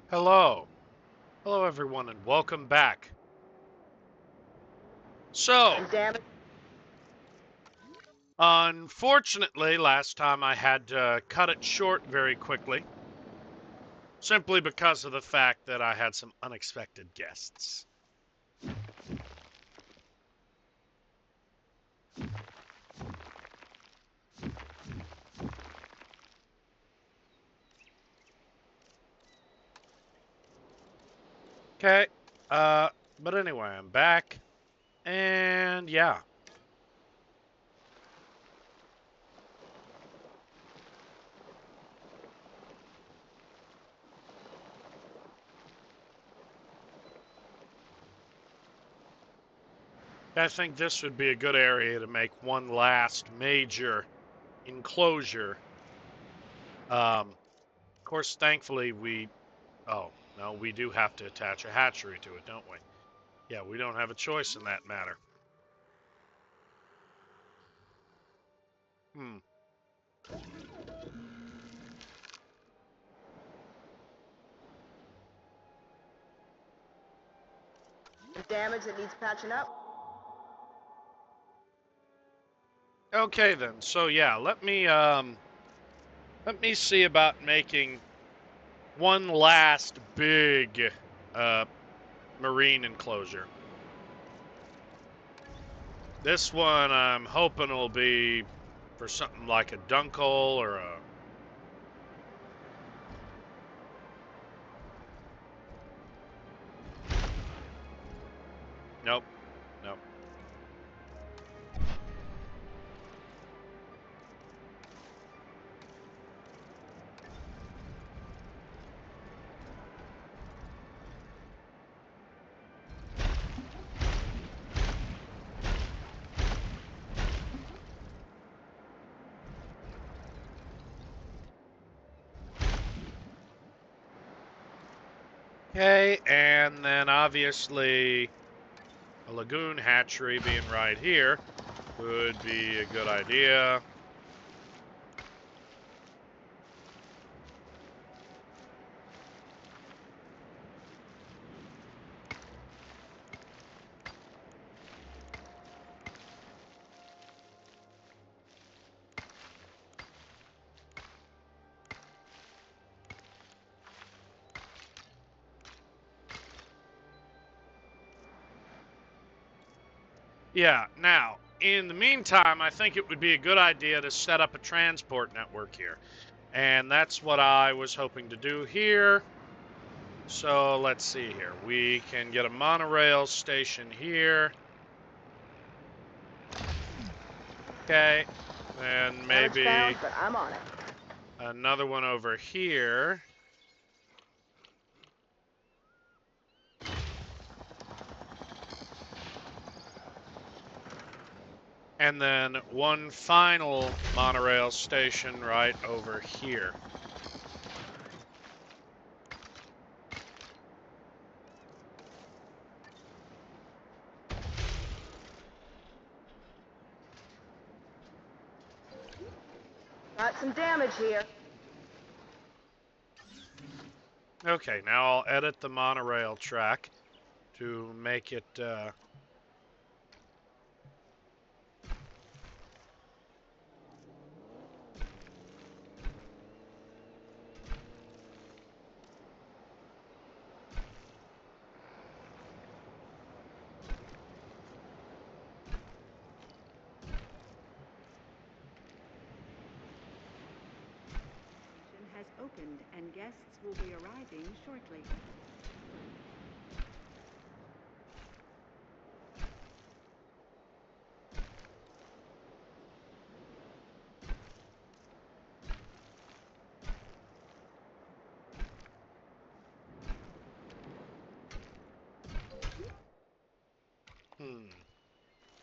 Hello. Hello, everyone, and welcome back. So, Damn it. unfortunately, last time I had to cut it short very quickly, simply because of the fact that I had some unexpected guests. Okay, but anyway, I'm back, and yeah. I think this would be a good area to make one last major enclosure. Of course, thankfully, oh, no, we do have to attach a hatchery to it, don't we? Yeah, we don't have a choice in that matter. Hmm. Damage that needs patching up. Okay then. So yeah, let me see about making one last big marine enclosure. This one I'm hoping will be for something like a dunkel or a nope, nope. Okay, and then obviously a lagoon hatchery being right here would be a good idea. Yeah, now, in the meantime, I think it would be a good idea to set up a transport network here. And that's what I was hoping to do here. So let's see here. We can get a monorail station here. Okay. And maybe Found, but I'm on it. another one over here. And then one final monorail station right over here. Got some damage here. Okay, now I'll edit the monorail track to make it Has opened and guests will be arriving shortly.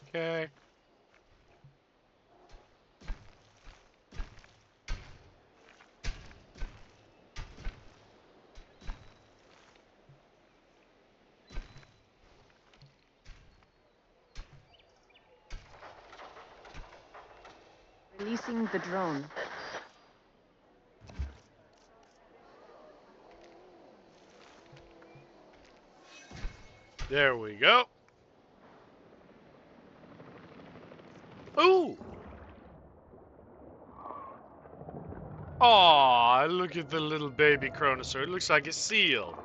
Okay. Releasing the drone. There we go. Ooh! Aw, look at the little baby chronosaur. It looks like a seal.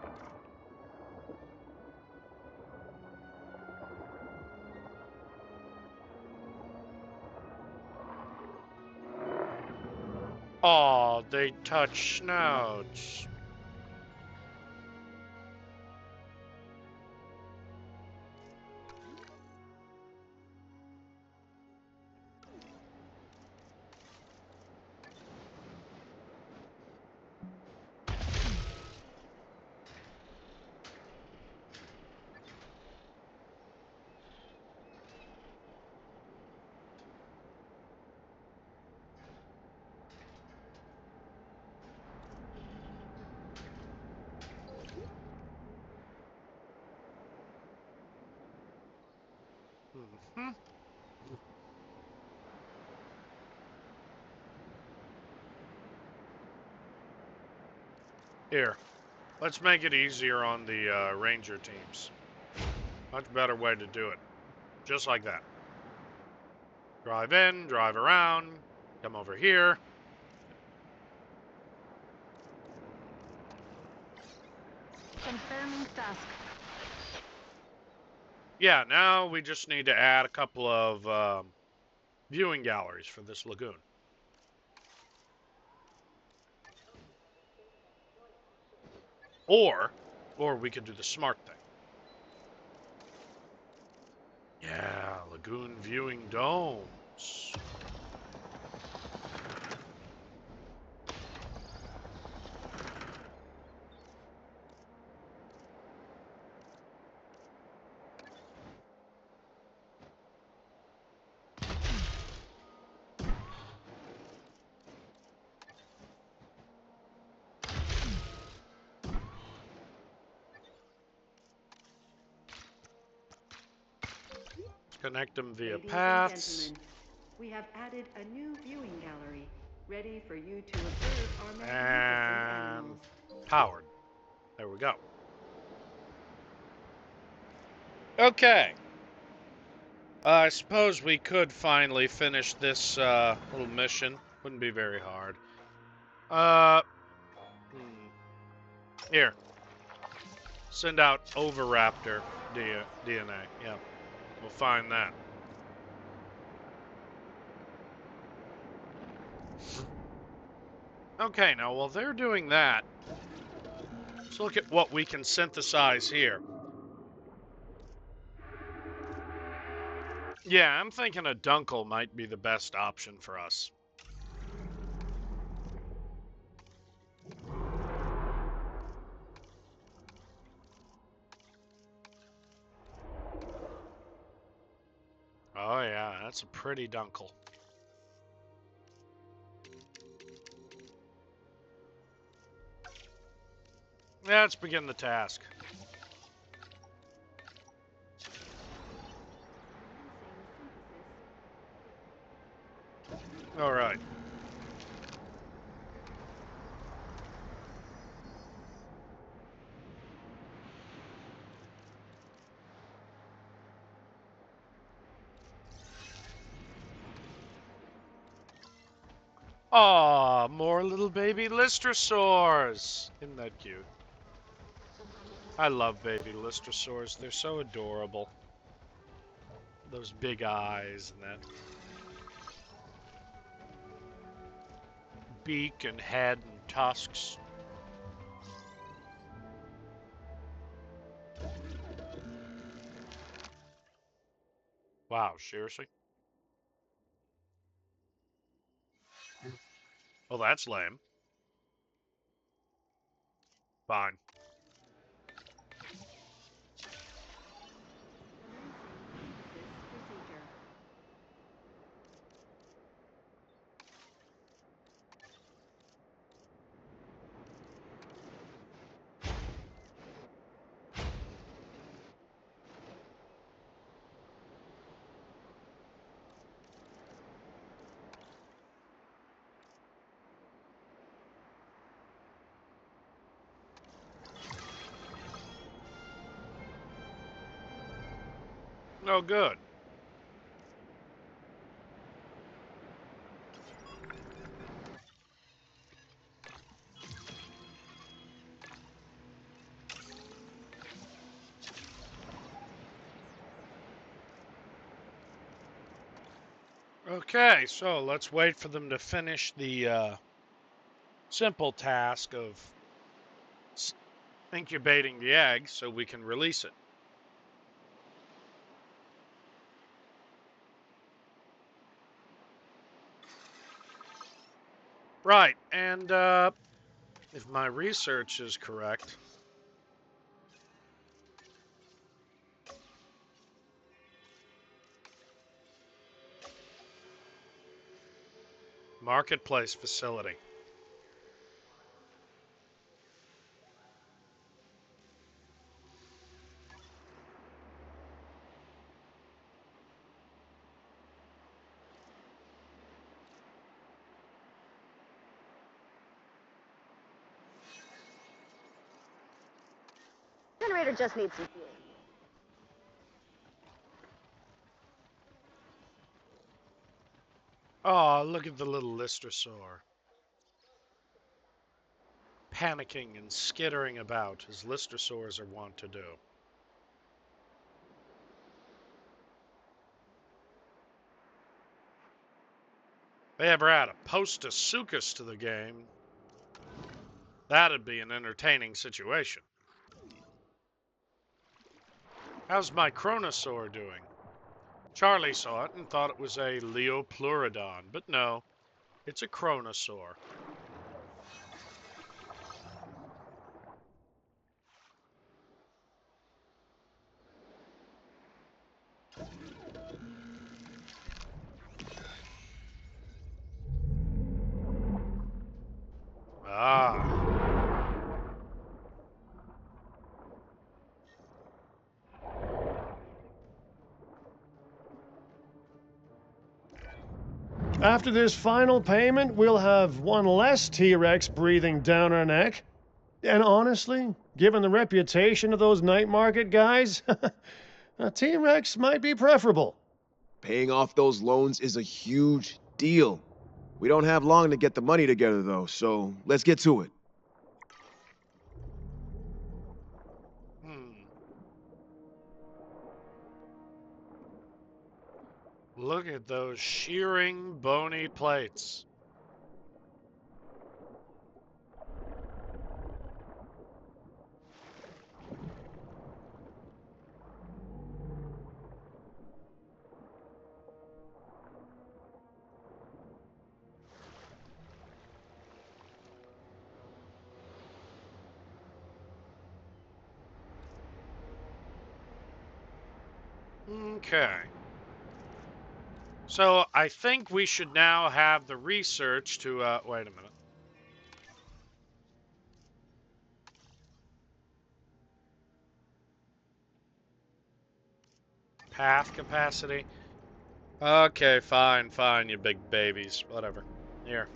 Aw, they touch snouts. Mhm. Here, let's make it easier on the ranger teams. Much better way to do it. Just like that. Drive in, drive around, come over here. Confirming task. Yeah, now we just need to add a couple of viewing galleries for this lagoon. Or we could do the smart thing. Yeah, lagoon viewing domes. Connect them via Ladies paths. and gentlemen, we have added a new viewing gallery, ready for you to observe our magnificent And animals. powered. There we go. Okay. I suppose we could finally finish this little mission. Wouldn't be very hard. Uh, Here. Send out Oviraptor DNA. Yeah, we'll find that. Okay, now while they're doing that, let's look at what we can synthesize here. Yeah, I'm thinking a Dunkel might be the best option for us. Oh yeah, that's a pretty Dunkel. Yeah, let's begin the task. All right. Aw, more little baby Lystrosaurs. Isn't that cute? I love baby Lystrosaurs. They're so adorable. Those big eyes and that beak and head and tusks. Wow, seriously? Well, that's lame. Fine. Procedure. Oh, good. Okay, so let's wait for them to finish the simple task of incubating the egg so we can release it. Right, and if my research is correct, marketplace facility. Generator just needs some fuel. Oh, look at the little Listersaur. Panicking and skittering about as Listersaurs are wont to do. They ever add a Postasuchus to the game, that'd be an entertaining situation. How's my Chronosaur doing? Charlie saw it and thought it was a Leopleurodon, but no, it's a Chronosaur. Ah. After this final payment, we'll have one less T-Rex breathing down our neck. And honestly, given the reputation of those night market guys, a T-Rex might be preferable. Paying off those loans is a huge deal. We don't have long to get the money together, though, so let's get to it. Look at those shearing, bony plates. Okay. So I think we should now have the research to, wait a minute. Path capacity. Okay, fine, you big babies. Whatever. Here,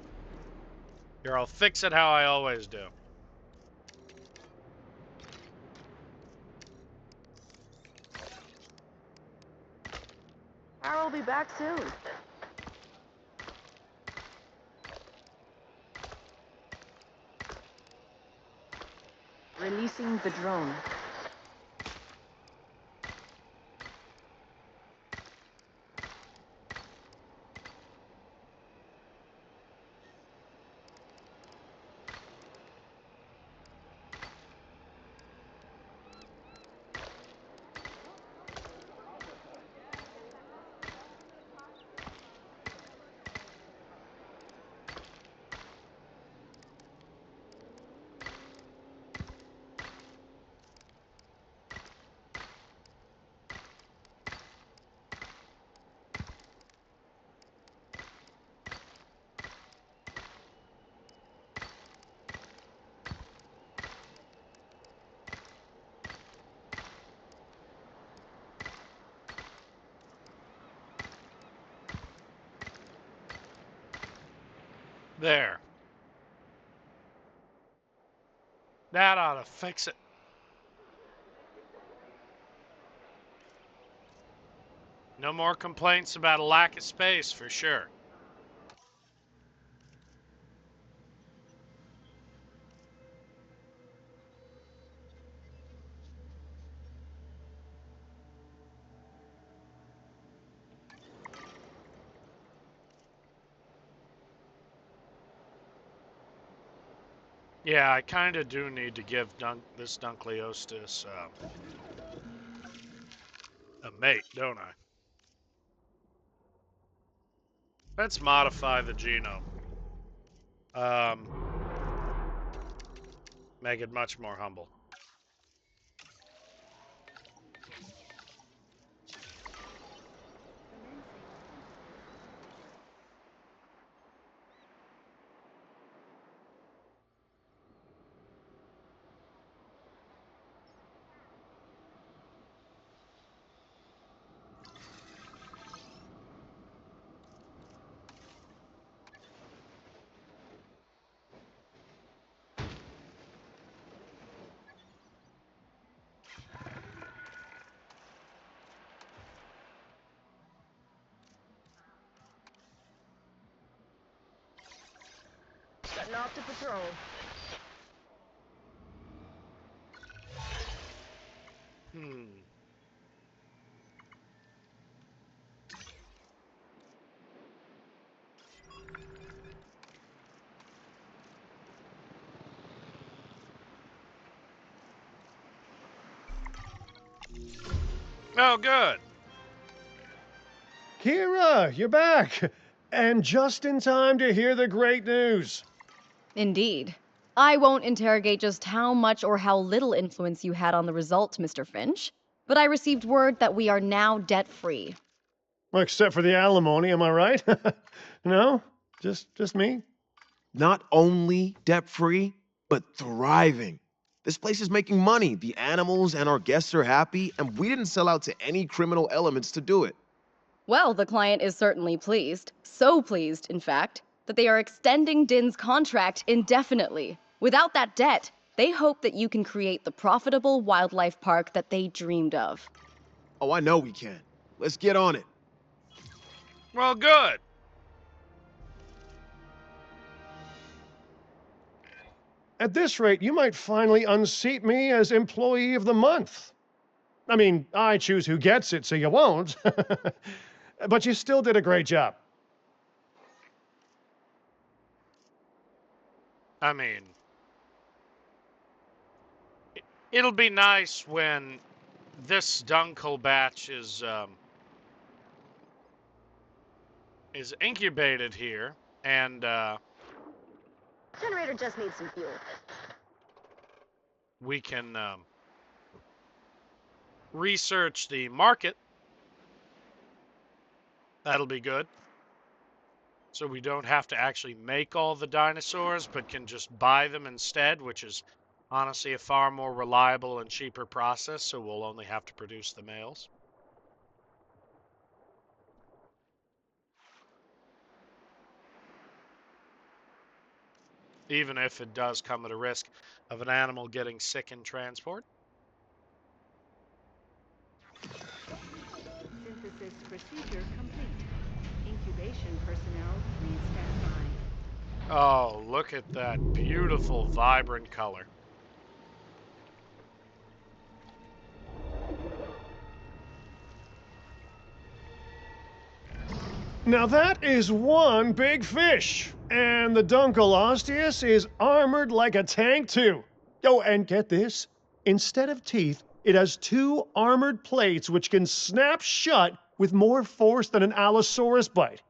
I'll fix it how I always do. Carol will be back soon. Releasing the drone. There. That ought to fix it. No more complaints about a lack of space, for sure. Yeah, I kind of do need to give this Dunkleostis a mate, don't I? Let's modify the genome. Make it much more humble. Setting off to patrol. Oh, good. Kira, you're back! And just in time to hear the great news. Indeed. I won't interrogate just how much or how little influence you had on the result, Mr. Finch, but I received word that we are now debt-free. Well, except for the alimony, am I right? No? Just me? Not only debt-free, but thriving. This place is making money. The animals and our guests are happy, and we didn't sell out to any criminal elements to do it. Well, the client is certainly pleased. So pleased, in fact, that they are extending Din's contract indefinitely. Without that debt, they hope that you can create the profitable wildlife park that they dreamed of. Oh, I know we can. Let's get on it. Well, good. At this rate, you might finally unseat me as Employee of the Month. I mean, I choose who gets it, so you won't. But you still did a great job. I mean, it'll be nice when this Dunkel batch is incubated here, and Generator just needs some fuel. we can research the market. That'll be good. So we don't have to actually make all the dinosaurs, but can just buy them instead, which is honestly a far more reliable and cheaper process, so we'll only have to produce the males. Even if it does come at a risk of an animal getting sick in transport. Synthesis procedure complete. Incubation personnel, please stand by. Oh, look at that beautiful, vibrant color. Now that is one big fish, and the Dunkleosteus is armored like a tank too. Oh, and get this, instead of teeth, it has two armored plates which can snap shut with more force than an Allosaurus bite.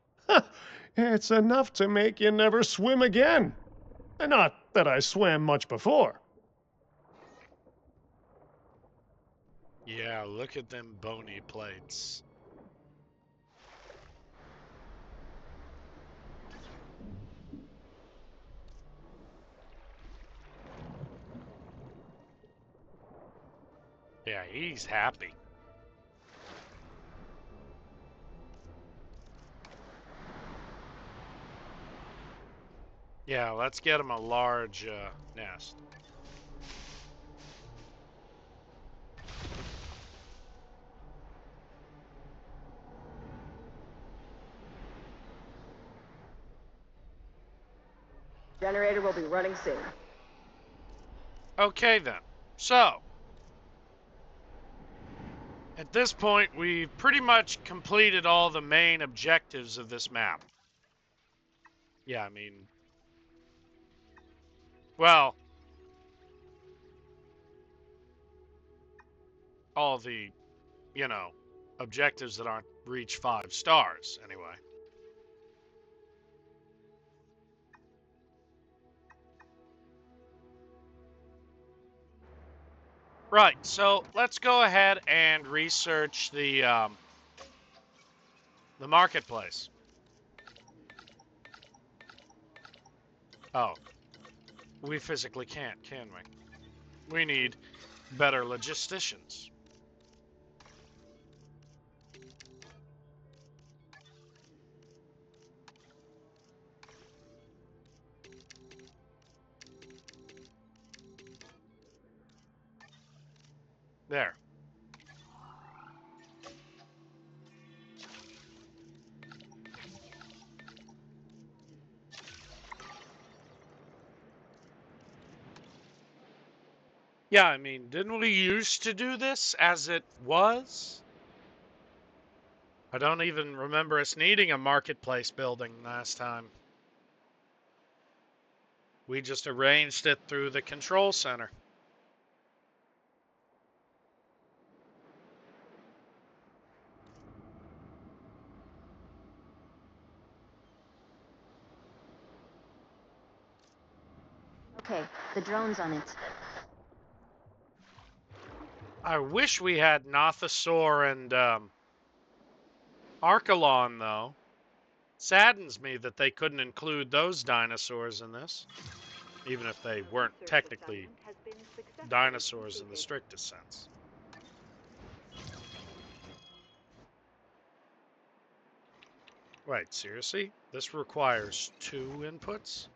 It's enough to make you never swim again. Not that I swam much before. Yeah, look at them bony plates. Yeah, he's happy. Yeah, let's get him a large nest. Generator will be running soon. Okay then. So, at this point, we've pretty much completed all the main objectives of this map. Yeah, I mean, well, all the, you know, objectives that aren't reach 5 stars, anyway. Right, so let's go ahead and research the marketplace. Oh, we physically can't, can we? We need better logisticians. There. Yeah, I mean, didn't we used to do this as it was? I don't even remember us needing a marketplace building last time. We just arranged it through the control center. Okay, the drone's on it. I wish we had Nothosaur and Archelon, though. Saddens me that they couldn't include those dinosaurs in this, even if they weren't technically dinosaurs in the strictest sense. Wait, seriously? This requires 2 inputs?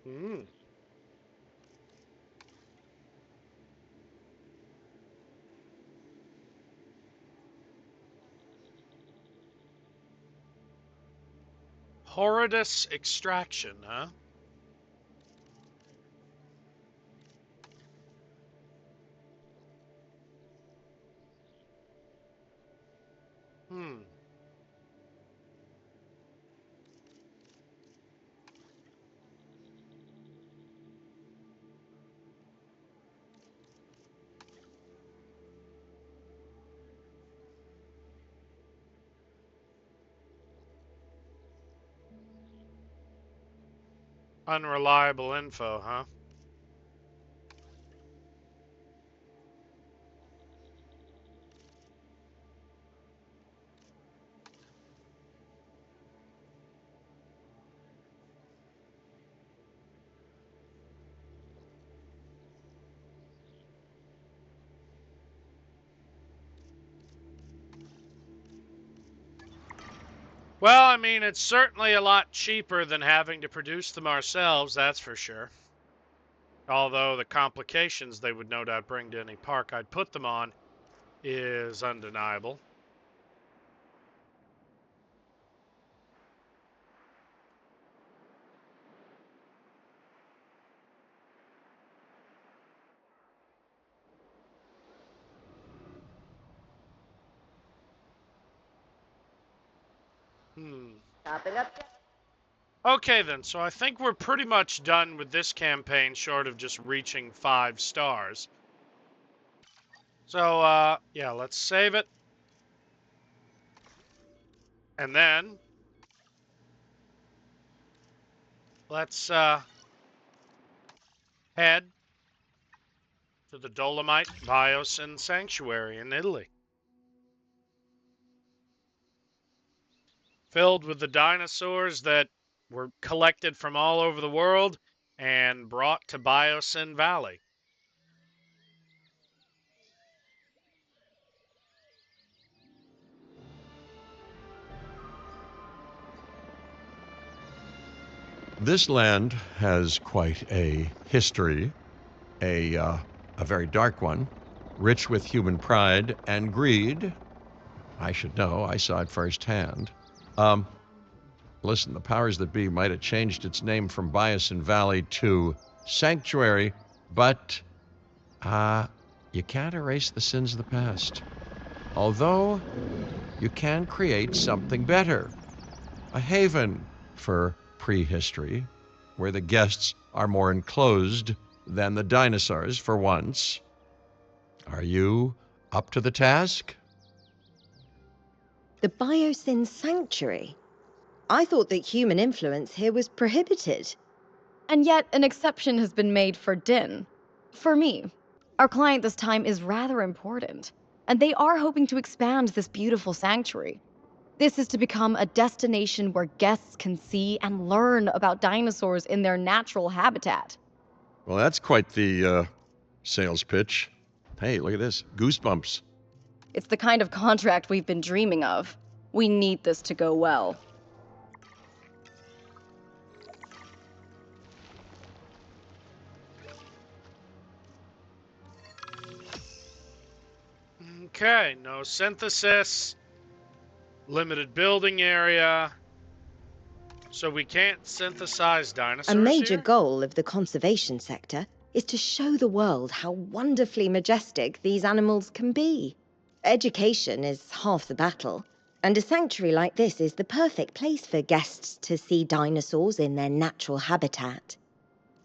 Hmm. Horridus extraction, huh? Hmm. Unreliable info, huh? Well, I mean, it's certainly a lot cheaper than having to produce them ourselves, that's for sure. Although the complications they would no doubt bring to any park I'd put them on is undeniable. Hmm. Topping up. Okay then, so I think we're pretty much done with this campaign, short of just reaching 5 stars. So, yeah, let's save it. And then, let's, head to the Dolomite Biosyn Sanctuary in Italy. Filled with the dinosaurs that were collected from all over the world and brought to Biosyn Valley. This land has quite a history, a very dark one, rich with human pride and greed. I should know, I saw it firsthand. Listen, the powers that be might have changed its name from Biosyn Valley to Sanctuary, but you can't erase the sins of the past. Although, you can create something better. A haven for prehistory, where the guests are more enclosed than the dinosaurs for once. Are you up to the task? The biosyn sanctuary? I thought that human influence here was prohibited. And yet, an exception has been made for Din. For me. Our client this time is rather important, and they are hoping to expand this beautiful sanctuary. This is to become a destination where guests can see and learn about dinosaurs in their natural habitat. Well, that's quite the sales pitch. Hey, look at this. Goosebumps. It's the kind of contract we've been dreaming of. We need this to go well. Okay, no synthesis, limited building area, so we can't synthesize dinosaurs A major here? goal of the conservation sector is to show the world how wonderfully majestic these animals can be. Education is half the battle, and a sanctuary like this is the perfect place for guests to see dinosaurs in their natural habitat.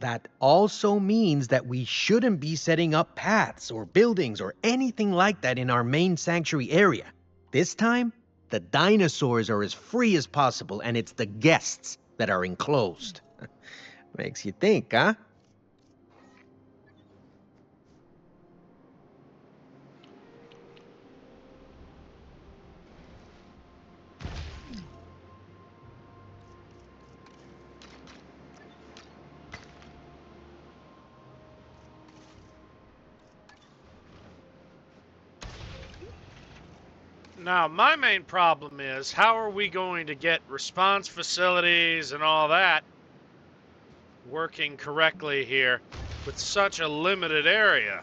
That also means that we shouldn't be setting up paths or buildings or anything like that in our main sanctuary area. This time, the dinosaurs are as free as possible, and it's the guests that are enclosed. Makes you think, huh? Now, my main problem is, how are we going to get response facilities and all that working correctly here with such a limited area?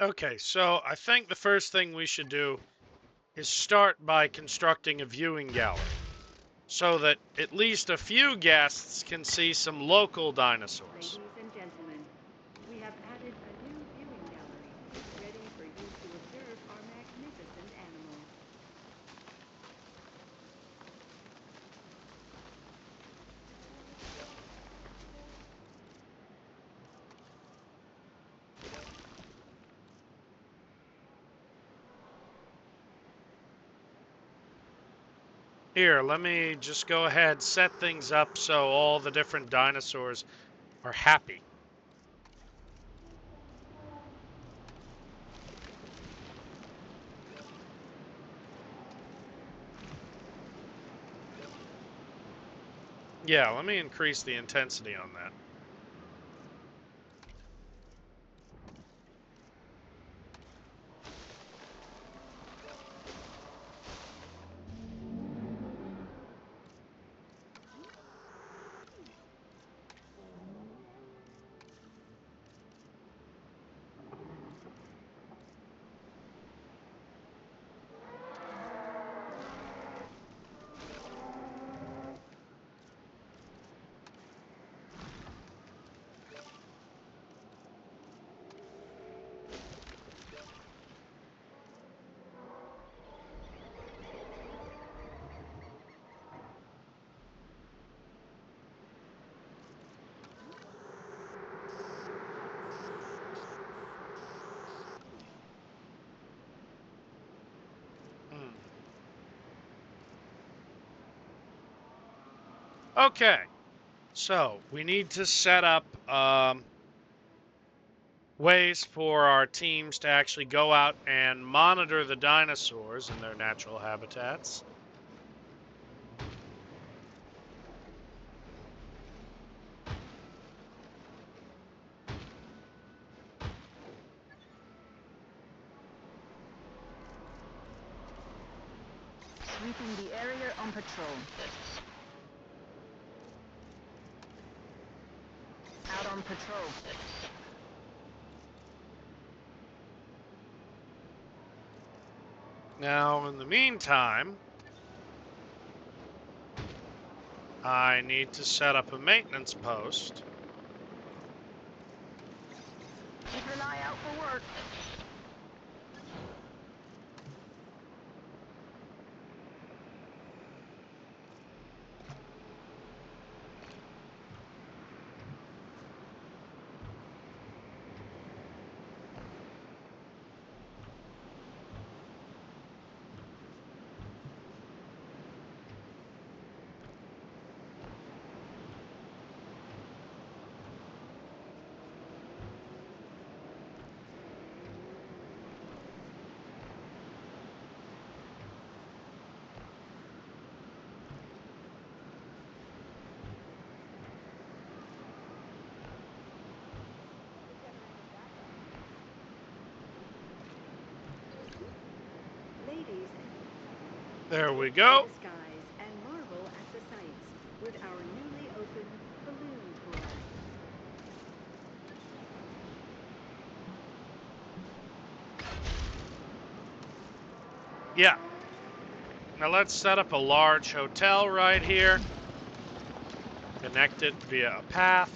Okay, so I think the first thing we should do is start by constructing a viewing gallery so that at least a few guests can see some local dinosaurs. Ladies and gentlemen, we have added a new viewing gallery, ready for you to observe our magnificent animals. Here, let me just go ahead, set things up so all the different dinosaurs are happy. Yeah, let me increase the intensity on that. Okay, so we need to set up ways for our teams to actually go out and monitor the dinosaurs in their natural habitats. Sweeping the area on patrol. Out on patrol. Now, in the meantime, I need to set up a maintenance post. Keep an eye out for work. Ladies, There we take go. to the skies and marvel at the sights with our newly opened balloon tour. Yeah. Now let's set up a large hotel right here. Connect it via a path.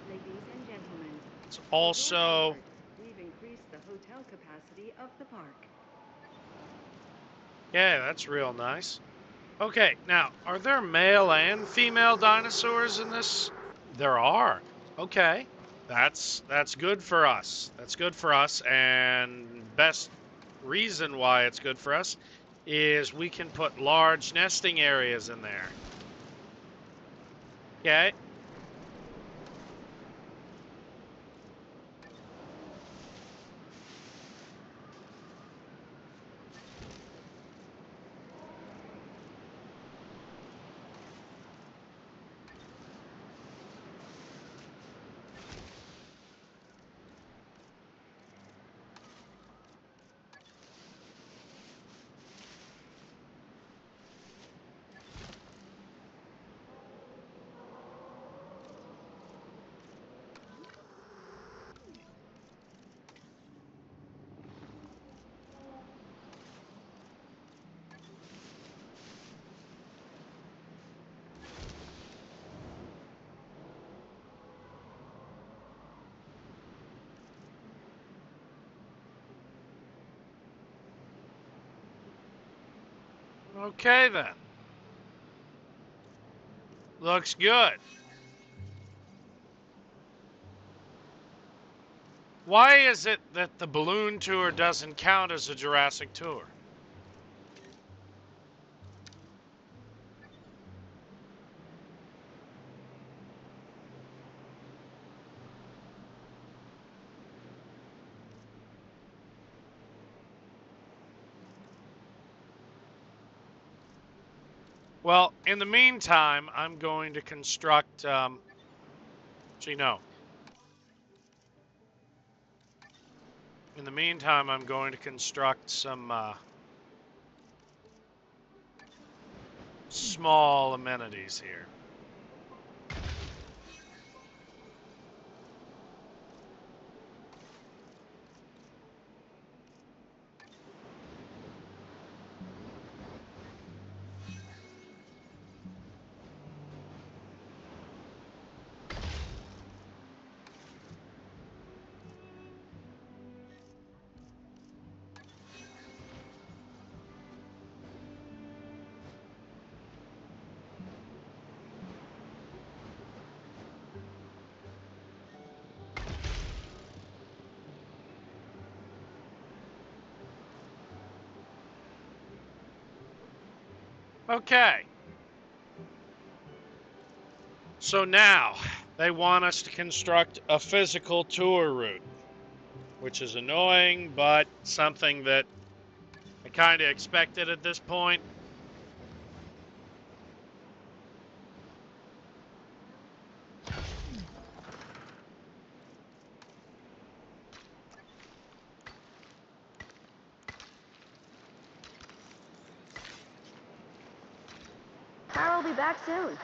Ladies and gentlemen, It's for your also comfort, we've increased the hotel capacity of the park. yeah, that's real nice. Okay, now, are there male and female dinosaurs in this? There are. Okay. That's good for us. That's good for us, and best reason why it's good for us is we can put large nesting areas in there. Okay. Okay then. Looks good. Why is it that the balloon tour doesn't count as a Jurassic tour? Well, in the meantime, I'm going to construct, actually, no. In the meantime, I'm going to construct some small amenities here. Okay. So now they want us to construct a physical tour route, which is annoying, but something that I kind of expected at this point. Carol will be back soon.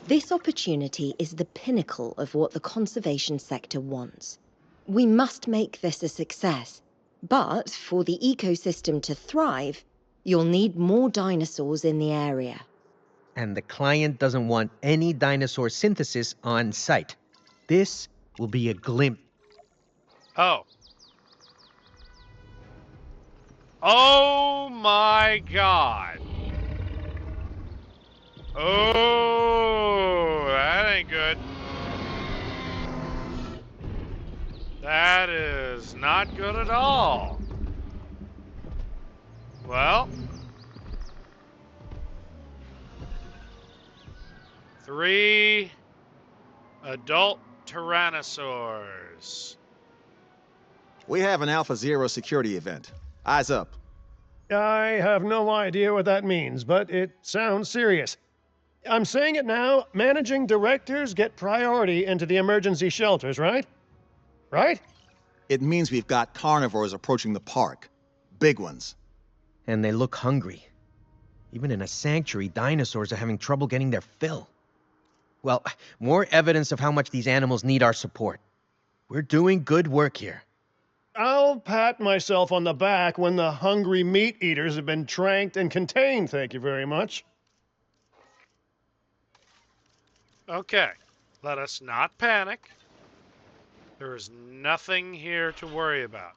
This opportunity is the pinnacle of what the conservation sector wants. We must make this a success. But for the ecosystem to thrive, you'll need more dinosaurs in the area. And the client doesn't want any dinosaur synthesis on site. This will be a glimpse. Oh. Oh my God. Oh, that ain't good. That is not good at all. Well, 3 adult tyrannosaurs. We have an Alpha Zero security event. Eyes up. I have no idea what that means, but it sounds serious. I'm saying it now, managing directors get priority into the emergency shelters, right? Right? It means we've got carnivores approaching the park. Big ones. And they look hungry. Even in a sanctuary, dinosaurs are having trouble getting their fill. Well, more evidence of how much these animals need our support. We're doing good work here. I'll pat myself on the back when the hungry meat eaters have been tranked and contained, thank you very much. Okay, let us not panic. There is nothing here to worry about.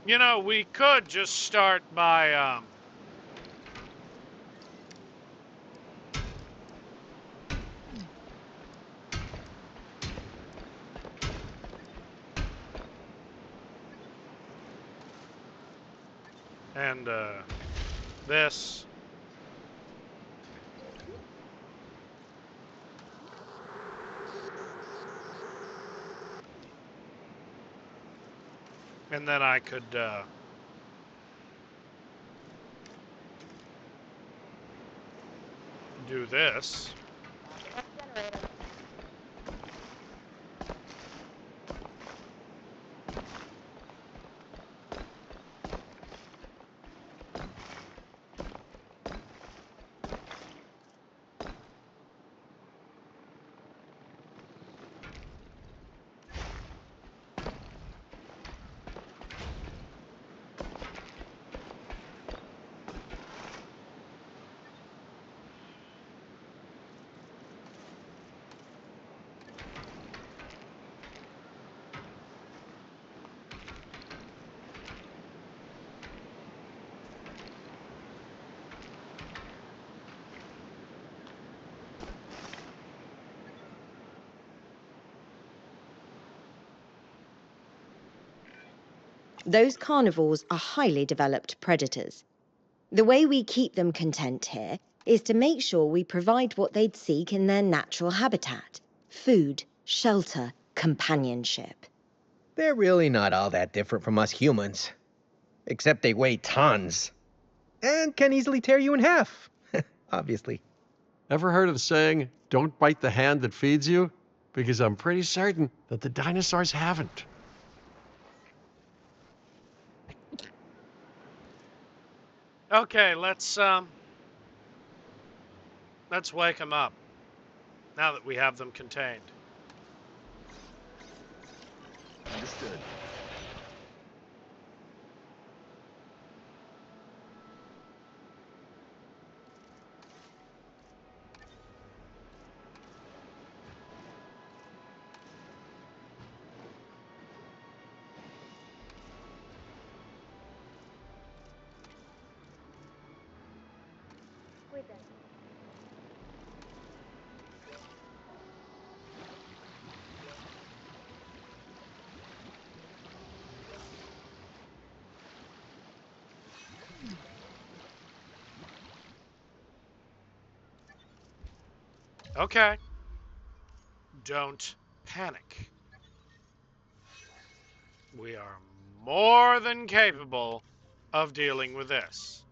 You know, we could just start by, and, this. And then I could, do this. Those carnivores are highly developed predators. The way we keep them content here is to make sure we provide what they'd seek in their natural habitat: food, shelter, companionship. They're really not all that different from us humans. Except they weigh tons. And can easily tear you in half. Obviously. Ever heard of the saying, don't bite the hand that feeds you? Because I'm pretty certain that the dinosaurs haven't. Okay, let's wake them up. Now that we have them contained. Understood. Okay. Don't panic. We are more than capable of dealing with this.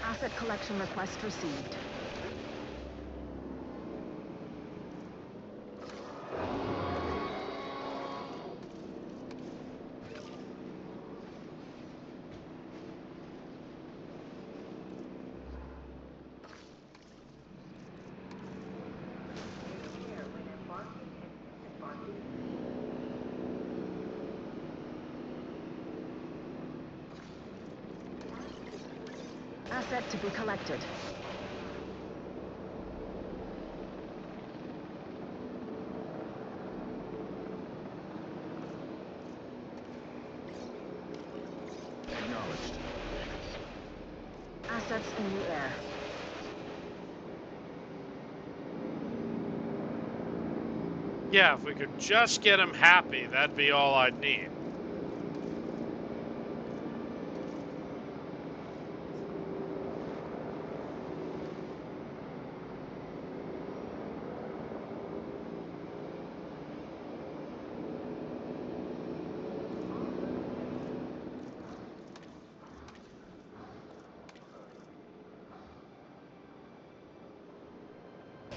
Asset collection request received. Asset to be collected. Acknowledged. Assets in the air. Yeah, if we could just get them happy, that'd be all I'd need.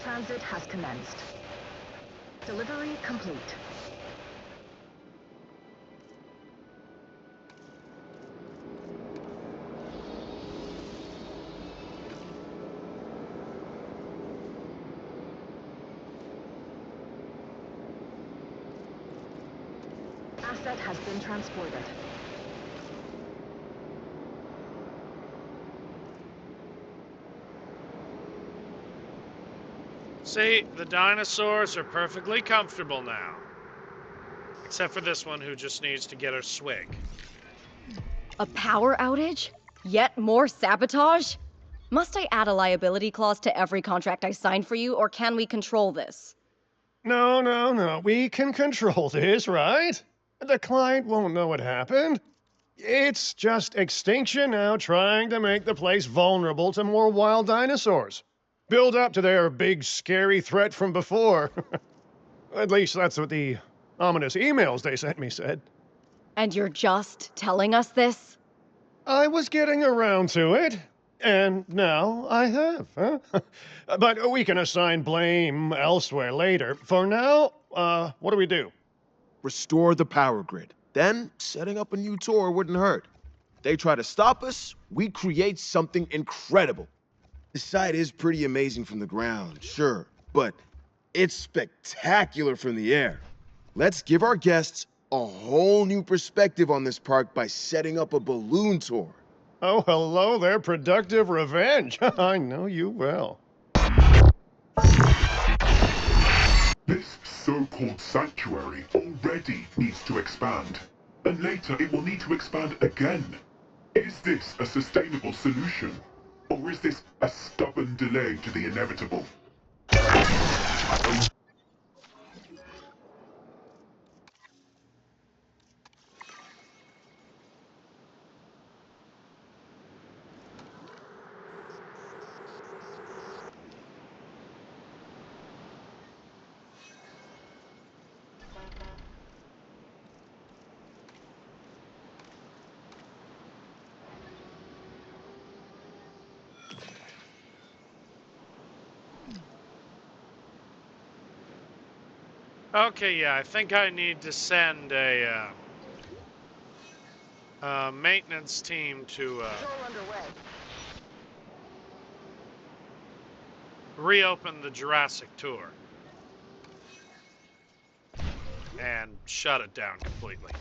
Transit has commenced. Delivery complete. Asset has been transported. See, the dinosaurs are perfectly comfortable now. Except for this one who just needs to get her swig. A power outage? Yet more sabotage? Must I add a liability clause to every contract I sign for you, or can we control this? No. We can control this, right? The client won't know what happened. It's just extinction now trying to make the place vulnerable to more wild dinosaurs. Build up to their big, scary threat from before. At least that's what the ominous emails they sent me said. And you're just telling us this? I was getting around to it. And now I have, huh? But we can assign blame elsewhere later. For now, what do we do? Restore the power grid. Then, setting up a new tour wouldn't hurt. They try to stop us, we create something incredible. The site is pretty amazing from the ground, sure, but it's spectacular from the air. Let's give our guests a whole new perspective on this park by setting up a balloon tour. Oh, hello there, productive revenge. I know you well. This so-called sanctuary already needs to expand, and later it will need to expand again. Is this a sustainable solution, or is this a stubborn delay to the inevitable? Okay, yeah, I think I need to send a maintenance team to reopen the Jurassic tour and shut it down completely.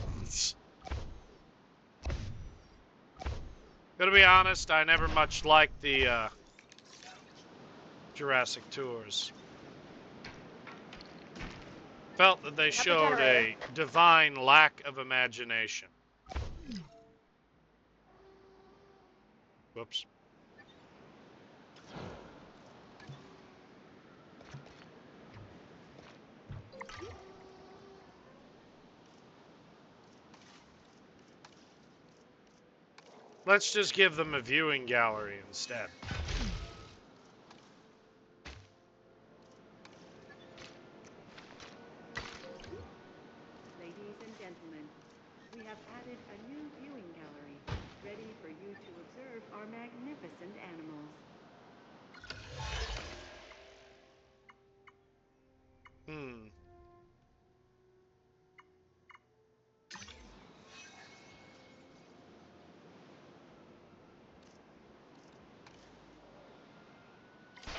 Gonna be honest, I never much liked the Jurassic tours. Felt that they showed a divine lack of imagination. Whoops. Let's just give them a viewing gallery instead. Ladies and gentlemen, we have added a new viewing gallery, ready for you to observe our magnificent animals.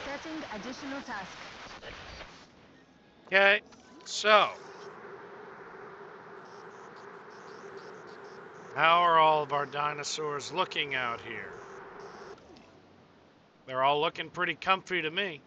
Setting additional task. Okay, so how are all of our dinosaurs looking out here? They're all looking pretty comfy to me.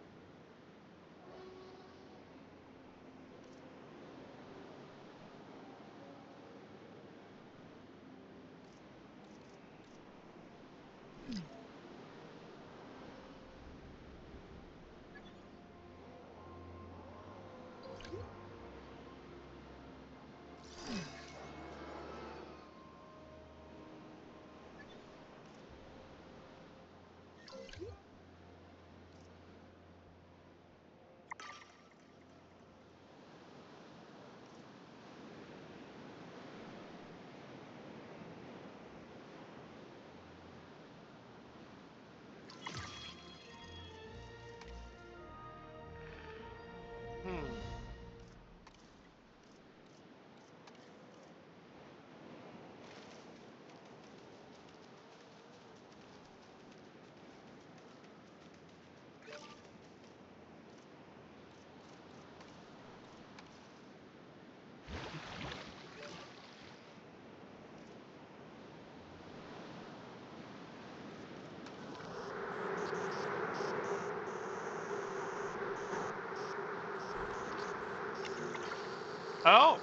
Oh.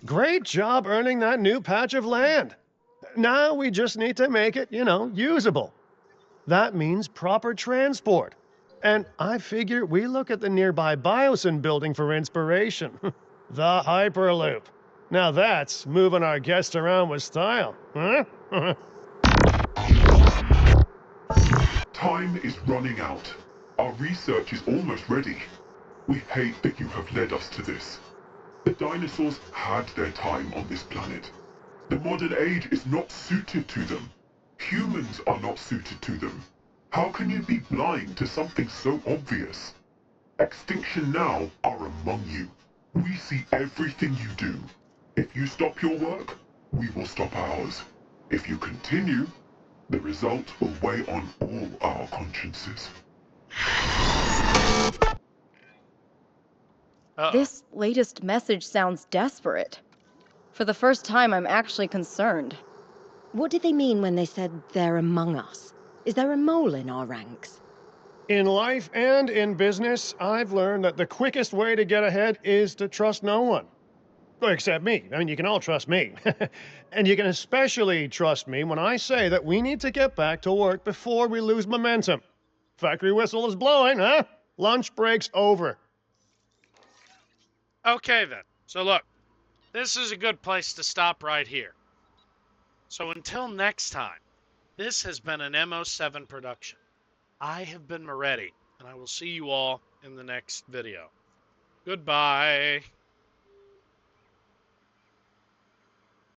Great job earning that new patch of land. Now we just need to make it, usable. That means proper transport. And I figure we look at the nearby biosyn building for inspiration. The Hyperloop. Now that's moving our guests around with style, huh? Time is running out. Our research is almost ready. We hate that you have led us to this. The dinosaurs had their time on this planet. The modern age is not suited to them. Humans are not suited to them. How can you be blind to something so obvious? Extinction Now are among you. We see everything you do. If you stop your work, we will stop ours. If you continue, the result will weigh on all our consciences. Uh-oh. This latest message sounds desperate. For the first time, I'm actually concerned. What did they mean when they said they're among us? Is there a mole in our ranks? In life and in business, I've learned that the quickest way to get ahead is to trust no one. Well, except me. I mean, you can all trust me. And you can especially trust me when I say that we need to get back to work before we lose momentum. Factory whistle is blowing, huh? Lunch break's over. Okay then. So look, this is a good place to stop right here. So until next time, this has been an MO7 production. I have been Moretti, and I will see you all in the next video. Goodbye.